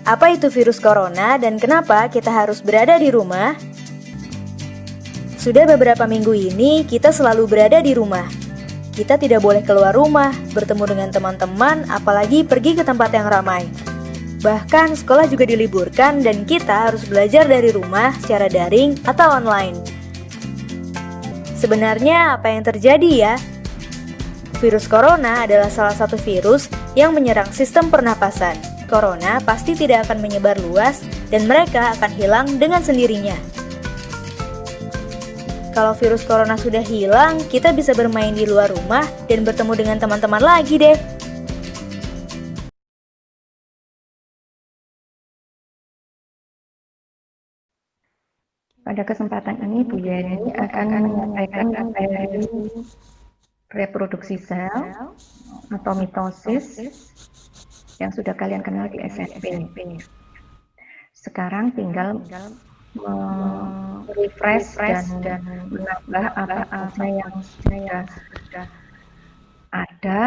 Apa itu virus corona dan kenapa kita harus berada di rumah? Sudah beberapa minggu ini kita selalu berada di rumah. Kita tidak boleh keluar rumah, bertemu dengan teman-teman, apalagi pergi ke tempat yang ramai. Bahkan sekolah juga diliburkan dan kita harus belajar dari rumah secara daring atau online. Sebenarnya apa yang terjadi ya? Virus corona adalah salah satu virus yang menyerang sistem pernapasan. Corona pasti tidak akan menyebar luas dan mereka akan hilang dengan sendirinya. Kalau virus corona sudah hilang, kita bisa bermain di luar rumah dan bertemu dengan teman-teman lagi deh. Pada kesempatan ini, Bu Yeni akan menyampaikan materi reproduksi sel atau mitosis yang sudah kalian kenal di SMP. Sekarang tinggal refresh dan menambah apa-apa yang sudah ada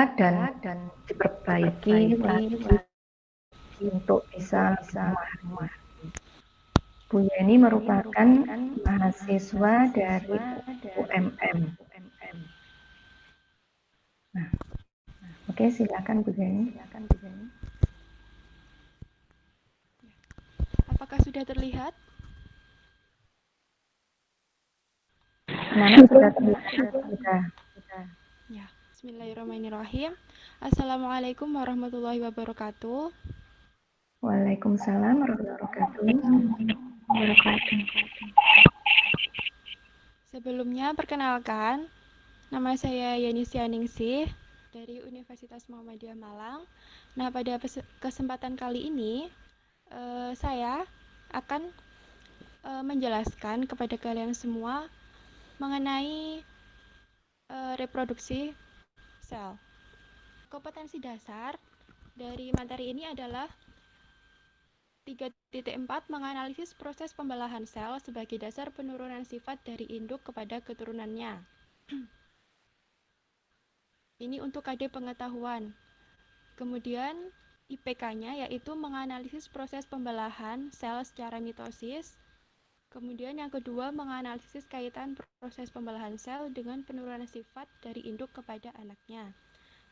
dan diperbaiki lagi untuk bisa semua. Bu Yeni merupakan mahasiswa dari UMM. Nah, oke, silakan Bu Yeni. Apakah sudah terlihat? Sudah terlihat. Ya, bismillahirrahmanirrahim. Assalamualaikum warahmatullahi wabarakatuh. Waalaikumsalam warahmatullahi wabarakatuh. Sebelumnya perkenalkan, nama saya Yani Sianingsih dari Universitas Muhammadiyah Malang. Nah, pada kesempatan kali ini saya akan menjelaskan kepada kalian semua mengenai reproduksi sel. Kompetensi dasar dari materi ini adalah 3.4 menganalisis proses pembelahan sel sebagai dasar penurunan sifat dari induk kepada keturunannya. Ini untuk KD pengetahuan. Kemudian IPK-nya yaitu menganalisis proses pembelahan sel secara mitosis. Kemudian yang kedua menganalisis kaitan proses pembelahan sel dengan penurunan sifat dari induk kepada anaknya.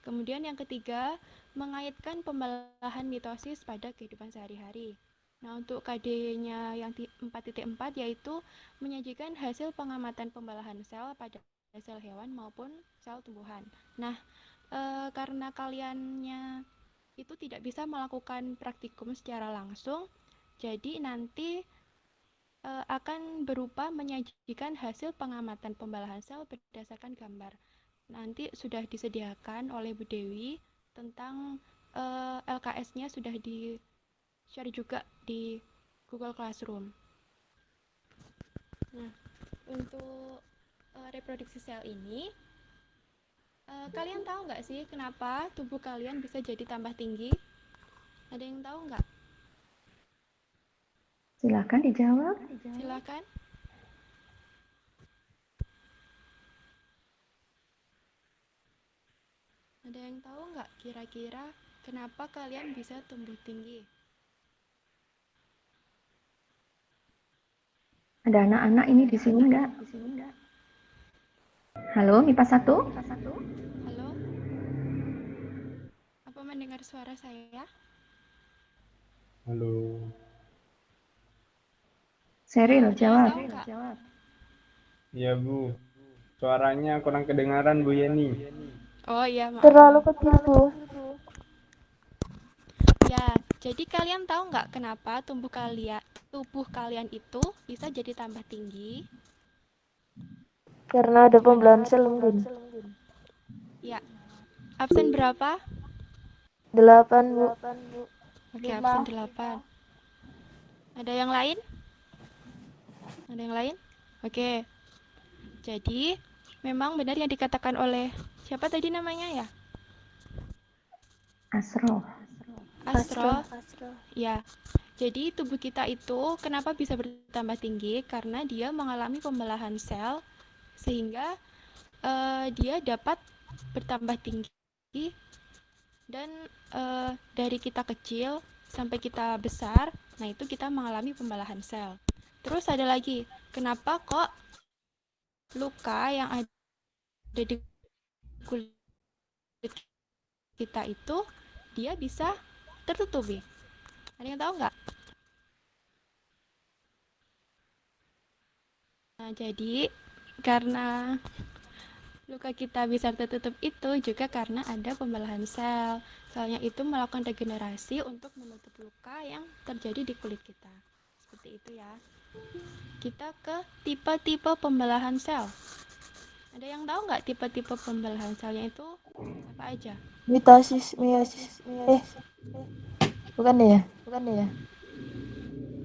Kemudian yang ketiga, mengaitkan pembelahan mitosis pada kehidupan sehari-hari. Nah, untuk KD-nya yang 4.4 yaitu menyajikan hasil pengamatan pembelahan sel pada sel hewan maupun sel tumbuhan. Nah, karena kaliannya itu tidak bisa melakukan praktikum secara langsung, jadi nanti akan berupa menyajikan hasil pengamatan pembelahan sel berdasarkan gambar. Nanti sudah disediakan oleh Bu Dewi tentang LKS-nya sudah di-share juga di Google Classroom. Nah, untuk reproduksi sel ini, kalian tahu nggak sih kenapa tubuh kalian bisa jadi tambah tinggi? Ada yang tahu nggak? Silakan dijawab. Silakan. Ada yang tahu nggak kira-kira kenapa kalian bisa tumbuh tinggi? Ada anak-anak ini di sini enggak? Halo, MIPA 1? Halo? Apa mendengar suara saya? Halo. Seril, Ada yang jawab. tahu nggak? Iya, Bu. Suaranya kurang kedengaran, Bu Yeni. Oh iya, maaf. Terlalu kecil, Bu. Ya, jadi kalian tahu nggak kenapa tubuh kalian itu bisa jadi tambah tinggi? Karena ada pembelahan sel mungkin. Ya, absen berapa? 8, Bu. Oke, absen 8. Ada yang lain? Ada yang lain? Oke. Jadi, memang benar yang dikatakan oleh siapa tadi namanya ya? Asro. Astro. Ya. Jadi tubuh kita itu kenapa bisa bertambah tinggi? Karena dia mengalami pembelahan sel sehingga dia dapat bertambah tinggi dan dari kita kecil sampai kita besar, nah itu kita mengalami pembelahan sel. Terus ada lagi, kenapa kok luka yang ada di kulit kita itu dia bisa tertutupi? Ada yang tahu nggak? Nah, jadi karena luka kita bisa tertutup itu juga karena ada pembelahan sel. Selnya itu melakukan regenerasi untuk menutup luka yang terjadi di kulit kita. Seperti itu ya. Kita ke tipe-tipe pembelahan sel. Ada yang tahu nggak tipe-tipe pembelahan selnya itu apa aja? Mitosis, meiosis. Bukan ya?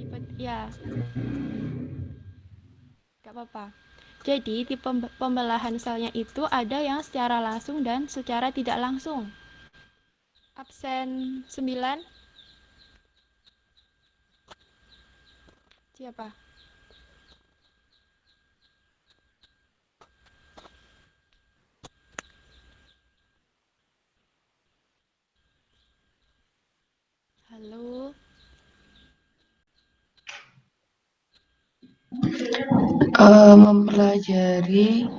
Tipe ya, nggak apa-apa. Jadi tipe pembelahan selnya itu ada yang secara langsung dan secara tidak langsung. Absen 9. Siapa? Halo. Mempelajari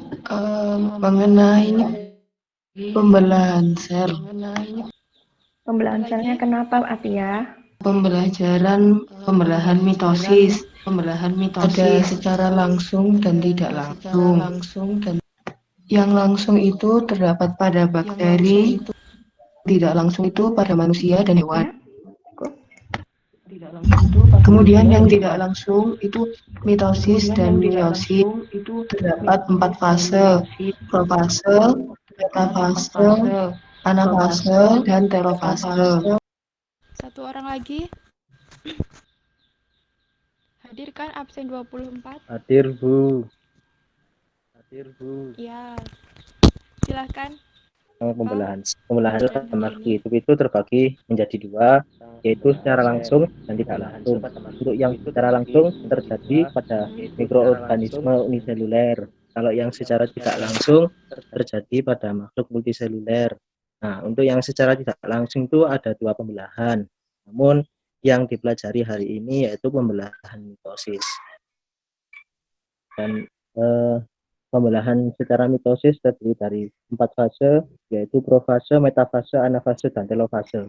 mengenai pembelahan sel, Pembelahan selnya kenapa, Atia? pembelajaran pembelahan mitosis, ada secara langsung dan tidak langsung. Yang langsung itu terdapat pada bakteri, tidak langsung itu pada manusia dan hewan. Kemudian yang tidak langsung itu mitosis dan meiosis, terdapat 4 fase, profase, metafase, anafase, dan telofase. Satu orang lagi. Hadirkan absen 24. Hadir, Bu. Ya. Silahkan. Pembelahan Pembelahan dalam hari makhluk ini. hidup itu terbagi menjadi dua, yaitu secara langsung dan tidak langsung. Untuk yang secara langsung terjadi pada mikroorganisme uniseluler. Kalau yang secara tidak langsung terjadi pada makhluk multiseluler. Nah, untuk yang secara tidak langsung itu ada dua pembelahan. Namun yang dipelajari hari ini yaitu pembelahan mitosis. Dan pembelahan secara mitosis terdiri dari 4 fase, yaitu profase, metafase, anafase, dan telofase.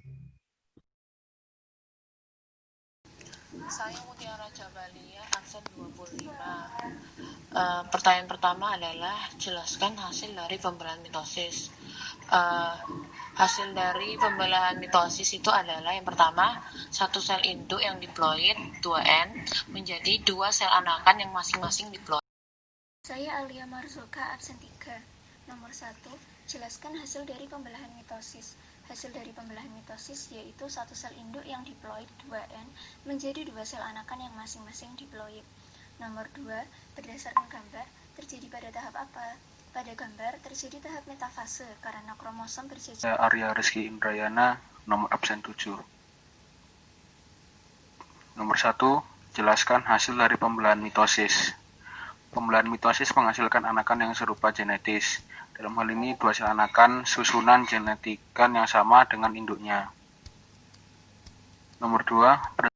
Saya Mutiara Jabalia, absen 25. Pertanyaan pertama adalah jelaskan hasil dari pembelahan mitosis. Hasil dari pembelahan mitosis itu adalah yang pertama, satu sel induk yang diploid 2N menjadi dua sel anakan yang masing-masing diploid. Saya Alia Marzuka, absen 3. Nomor 1, jelaskan hasil dari pembelahan mitosis. Hasil dari pembelahan mitosis yaitu satu sel induk yang diploid 2N menjadi dua sel anakan yang masing-masing diploid. Nomor 2, berdasarkan gambar, terjadi pada tahap apa? Pada gambar, terjadi tahap metafase karena kromosom berjejer. Arya Rizky Indrayana, nomor absen 7. Nomor 1, jelaskan hasil dari pembelahan mitosis. Pembelahan mitosis menghasilkan anakan yang serupa genetis. Dalam hal ini, dua sel anakan susunan genetikan yang sama dengan induknya. Nomor 2,